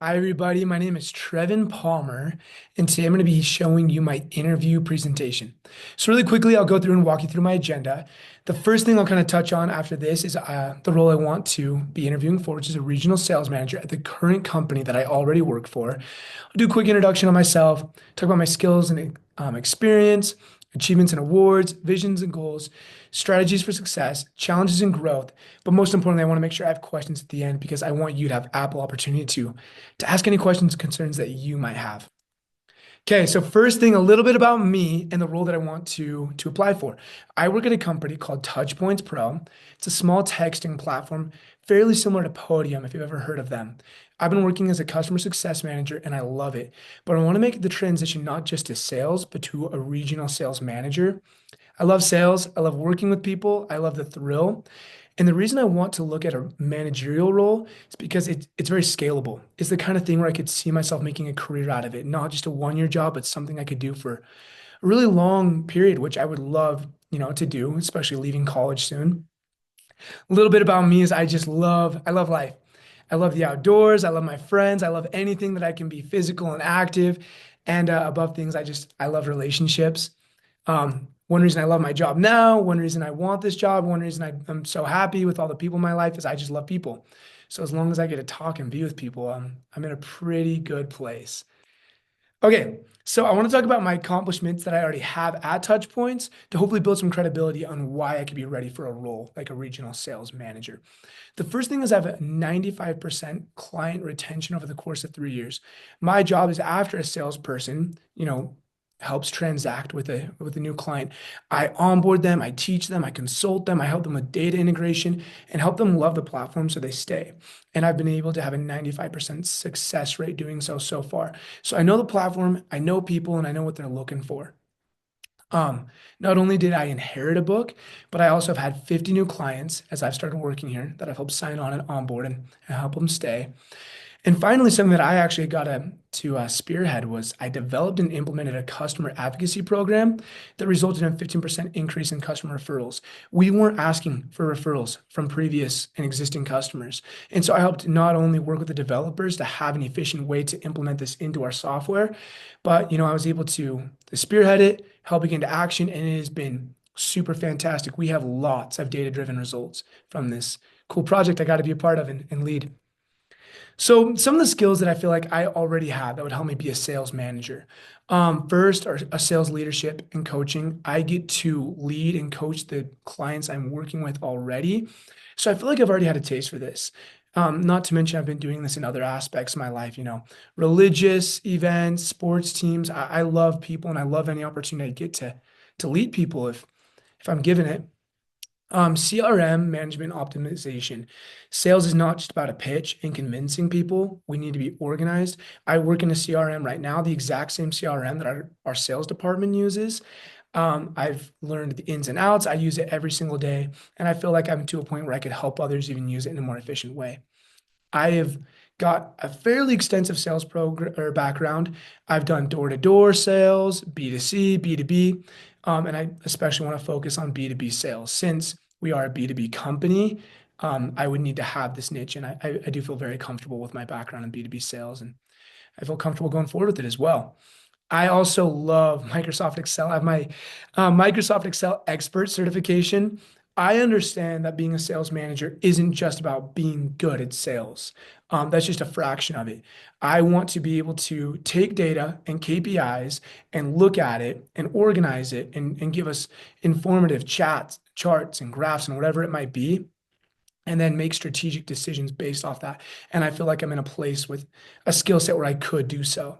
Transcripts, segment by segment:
Hi, everybody. My name is Trevin Palmer, and today I'm going to be showing you my interview presentation. So, really quickly, I'll go through and walk you through my agenda. The first thing I'll kind of touch on after this is the role I want to be interviewing for, which is a regional sales manager at the current company that I already work for. I'll do a quick introduction on myself, talk about my skills and experience, achievements and awards, visions and goals, strategies for success, challenges and growth. But most importantly, I want to make sure I have questions at the end because I want you to have ample opportunity to ask any questions and concerns that you might have. Okay, so first thing, a little bit about me and the role that I want to apply for. I work at a company called TouchPoints Pro. It's a small texting platform, fairly similar to Podium, if you've ever heard of them. I've been working as a customer success manager and I love it. But I want to make the transition not just to sales, but to a regional sales manager. I love sales. I love working with people. I love the thrill. And the reason I want to look at a managerial role is because it's very scalable. It's the kind of thing where I could see myself making a career out of it, not just a one-year job, but something I could do for a really long period, which I would love, to do, especially leaving college soon. A little bit about me is I love life. I love the outdoors. I love my friends. I love anything that I can be physical and active. And above things, I love relationships. One reason I love my job now, one reason I want this job, one reason I'm so happy with all the people in my life is I just love people. So as long as I get to talk and be with people, I'm in a pretty good place. Okay, so I want to talk about my accomplishments that I already have at Touchpoints to hopefully build some credibility on why I could be ready for a role like a regional sales manager. The first thing is I have a 95% client retention over the course of 3 years. My job is after a salesperson, helps transact with a new client. I onboard them, I teach them, I consult them, I help them with data integration and help them love the platform so they stay. And I've been able to have a 95% success rate doing so far. So I know the platform, I know people, and I know what they're looking for. Um, Not only did I inherit a book, but I also have had 50 new clients as I've started working here that I've helped sign on and onboard and help them stay. And finally, something that I actually got to spearhead was I developed and implemented a customer advocacy program that resulted in a 15% increase in customer referrals. We weren't asking for referrals from previous and existing customers. And so I helped not only work with the developers to have an efficient way to implement this into our software, but I was able to spearhead it, help it get into action, and it has been super fantastic. We have lots of data-driven results from this cool project I got to be a part of and lead. So some of the skills that I feel like I already have that would help me be a sales manager. First are a sales leadership and coaching. I get to lead and coach the clients I'm working with already. So I feel like I've already had a taste for this. Not to mention I've been doing this in other aspects of my life, religious events, sports teams. I love people and I love any opportunity I get to lead people if I'm given it. CRM management optimization. Sales is not just about a pitch and convincing people. We need to be organized. I work in a CRM right now, the exact same CRM that our sales department uses. I've learned the ins and outs. I use it every single day, and I feel like I'm to a point where I could help others even use it in a more efficient way. I have got a fairly extensive sales program or background. I've done door-to-door sales, B2C, B2B, and I especially want to focus on B2B sales. Since we are a B2B company, I would need to have this niche, and I do feel very comfortable with my background in B2B sales, and I feel comfortable going forward with it as well. I also love Microsoft Excel. I have my Microsoft Excel expert certification. I understand that being a sales manager isn't just about being good at sales. That's just a fraction of it. I want to be able to take data and KPIs and look at it and organize it and give us informative chats, charts, and graphs and whatever it might be, and then make strategic decisions based off that. And I feel like I'm in a place with a skill set where I could do so.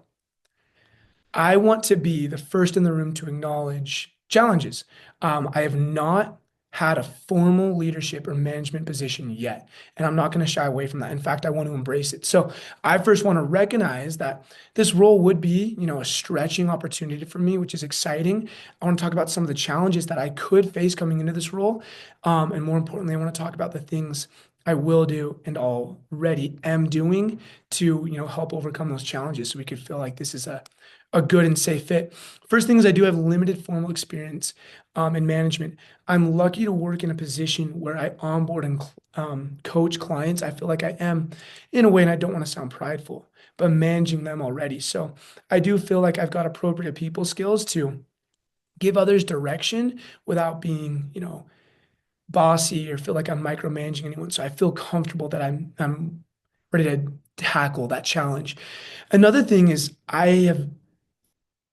I want to be the first in the room to acknowledge challenges. I have not had a formal leadership or management position yet, and I'm not going to shy away from that. In fact, I want to embrace it. So I first want to recognize that this role would be, a stretching opportunity for me, which is exciting. I want to talk about some of the challenges that I could face coming into this role, and more importantly, I want to talk about the things I will do and already am doing to, help overcome those challenges so we could feel like this is a good and safe fit. First thing is I do have limited formal experience in management. I'm lucky to work in a position where I onboard and coach clients. I feel like I am in a way, and I don't want to sound prideful, but managing them already. So I do feel like I've got appropriate people skills to give others direction without being, bossy or feel like I'm micromanaging anyone. So I feel comfortable that I'm ready to tackle that challenge. Another thing is I have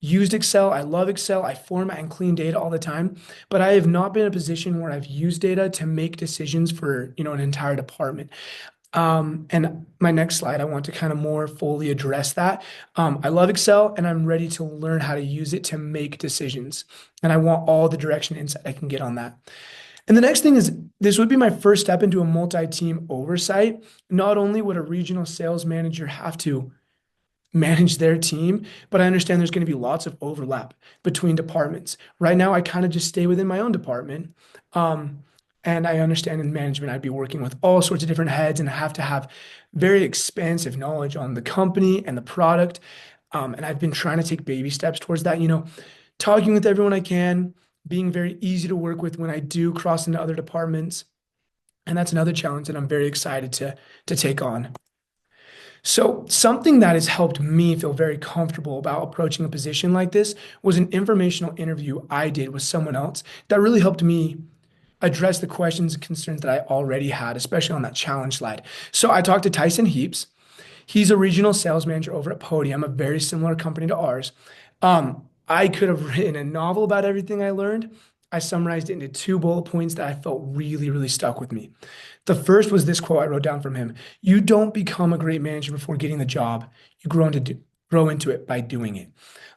used Excel. I love Excel. I format and clean data all the time, but I have not been in a position where I've used data to make decisions for, an entire department. And my next slide, I want to kind of more fully address that. I love Excel and I'm ready to learn how to use it to make decisions. And I want all the direction and insight I can get on that. And the next thing is this would be my first step into a multi-team oversight. Not only would a regional sales manager have to manage their team, but I understand there's going to be lots of overlap between departments. Right now, I kind of just stay within my own department. And I understand in management, I'd be working with all sorts of different heads and have to have very expansive knowledge on the company and the product. And I've been trying to take baby steps towards that, talking with everyone I can, being very easy to work with when I do cross into other departments. And that's another challenge that I'm very excited to take on. So, something that has helped me feel very comfortable about approaching a position like this was an informational interview I did with someone else that really helped me address the questions and concerns that I already had, especially on that challenge slide. So, I talked to Tyson Heaps. He's a regional sales manager over at Podium, a very similar company to ours. I could have written a novel about everything I learned. I summarized it into two bullet points that I felt really, really stuck with me. The first was this quote I wrote down from him. You don't become a great manager before getting the job. You grow into it by doing it.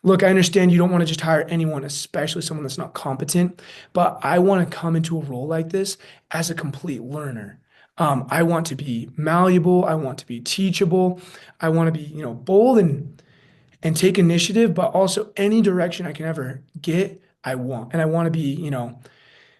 Look, I understand you don't want to just hire anyone, especially someone that's not competent, but I want to come into a role like this as a complete learner. I want to be malleable. I want to be teachable. I want to be, bold and take initiative, but also any direction I can ever get, I want. And I want to be,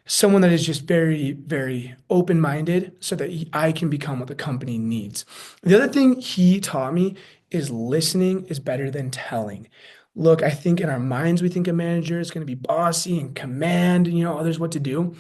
someone that is just very, very open-minded so that I can become what the company needs. The other thing he taught me is listening is better than telling. Look, I think in our minds, we think a manager is going to be bossy and command, others what to do.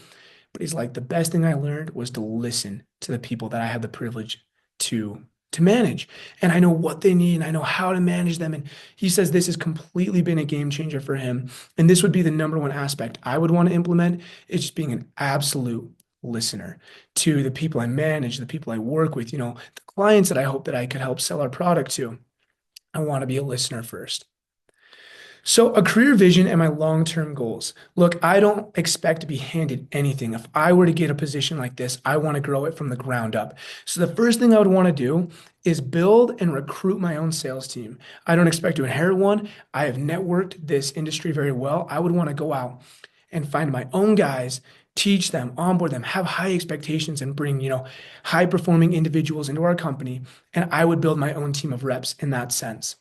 But he's like, the best thing I learned was to listen to the people that I had the privilege to to manage. And I know what they need and I know how to manage them. And he says this has completely been a game changer for him. And this would be the number one aspect I would want to implement is just being an absolute listener to the people I manage, the people I work with, the clients that I hope that I could help sell our product to. I want to be a listener first. So, a career vision and my long term goals. Look, I don't expect to be handed anything. If I were to get a position like this, I want to grow it from the ground up. So, the first thing I would want to do is build and recruit my own sales team. I don't expect to inherit one. I have networked this industry very well. I would want to go out and find my own guys, teach them, onboard them, have high expectations, and bring, high performing individuals into our company. And I would build my own team of reps in that sense.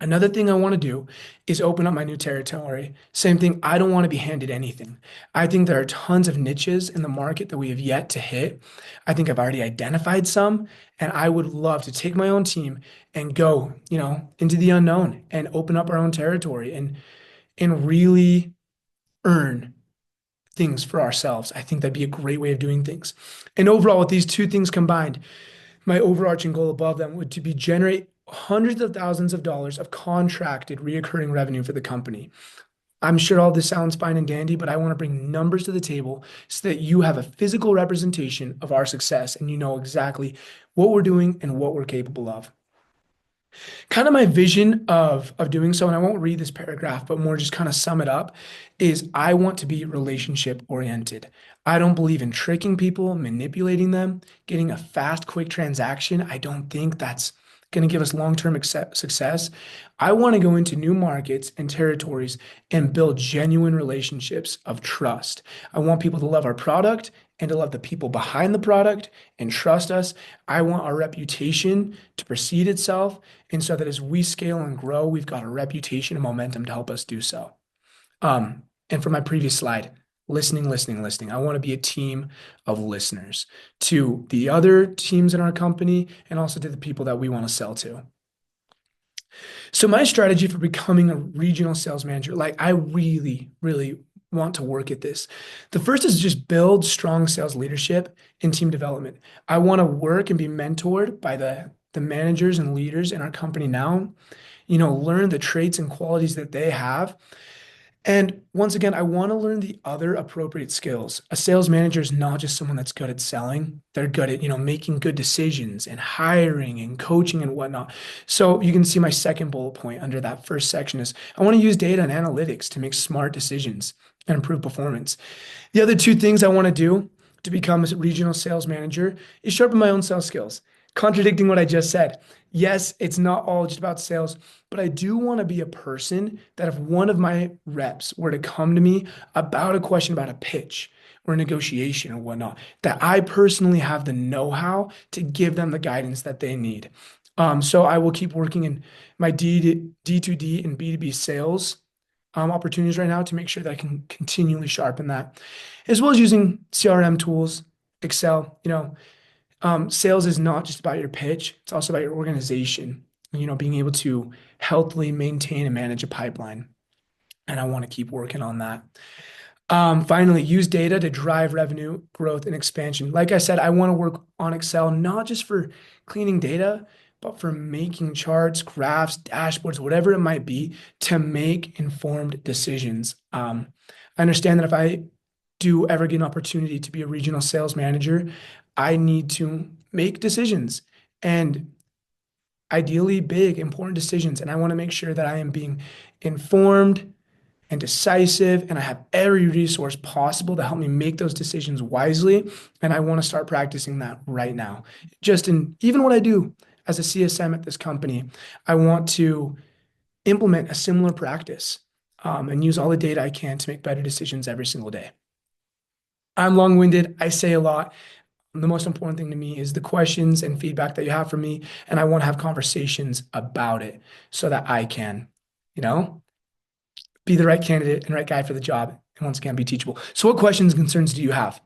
Another thing I want to do is open up my new territory. Same thing, I don't want to be handed anything. I think there are tons of niches in the market that we have yet to hit. I think I've already identified some, and I would love to take my own team and go, into the unknown and open up our own territory and really earn things for ourselves. I think that'd be a great way of doing things. And overall, with these two things combined, my overarching goal above them would to be generate hundreds of thousands of dollars of contracted reoccurring revenue for the company. I'm sure all this sounds fine and dandy, but I want to bring numbers to the table so that you have a physical representation of our success and you know exactly what we're doing and what we're capable of. Kind of my vision of doing so, and I won't read this paragraph, but more just kind of sum it up, is I want to be relationship oriented. I don't believe in tricking people, manipulating them, getting a fast, quick transaction. I don't think that's going to give us long-term success. I want to go into new markets and territories and build genuine relationships of trust. I want people to love our product and to love the people behind the product and trust us. I want our reputation to precede itself. And so that as we scale and grow, we've got a reputation and momentum to help us do so. And for my previous slide, listening, listening, listening. I want to be a team of listeners to the other teams in our company and also to the people that we want to sell to. So my strategy for becoming a regional sales manager, like I really, really want to work at this. The first is just build strong sales leadership and team development. I want to work and be mentored by the managers and leaders in our company now, learn the traits and qualities that they have. And once again, I want to learn the other appropriate skills. A sales manager is not just someone that's good at selling. They're good at, making good decisions and hiring and coaching and whatnot. So you can see my second bullet point under that first section is I want to use data and analytics to make smart decisions and improve performance. The other two things I want to do to become a regional sales manager is sharpen my own sales skills. Contradicting what I just said. Yes, it's not all just about sales, but I do want to be a person that if one of my reps were to come to me about a question about a pitch or a negotiation or whatnot, that I personally have the know-how to give them the guidance that they need. So I will keep working in my D2D and B2B sales opportunities right now to make sure that I can continually sharpen that, as well as using CRM tools, Excel. Sales is not just about your pitch, it's also about your organization, being able to healthily maintain and manage a pipeline. And I want to keep working on that. Finally, use data to drive revenue growth and expansion. Like I said, I want to work on Excel, not just for cleaning data, but for making charts, graphs, dashboards, whatever it might be, to make informed decisions. I understand that if I do ever get an opportunity to be a regional sales manager, I need to make decisions and ideally big, important decisions. And I want to make sure that I am being informed and decisive, and I have every resource possible to help me make those decisions wisely. And I want to start practicing that right now. Just in even what I do as a CSM at this company, I want to implement a similar practice and use all the data I can to make better decisions every single day. I'm long-winded. I say a lot. The most important thing to me is the questions and feedback that you have for me, and I want to have conversations about it so that I can, you know, be the right candidate and right guy for the job, and once again, be teachable. So what questions and concerns do you have?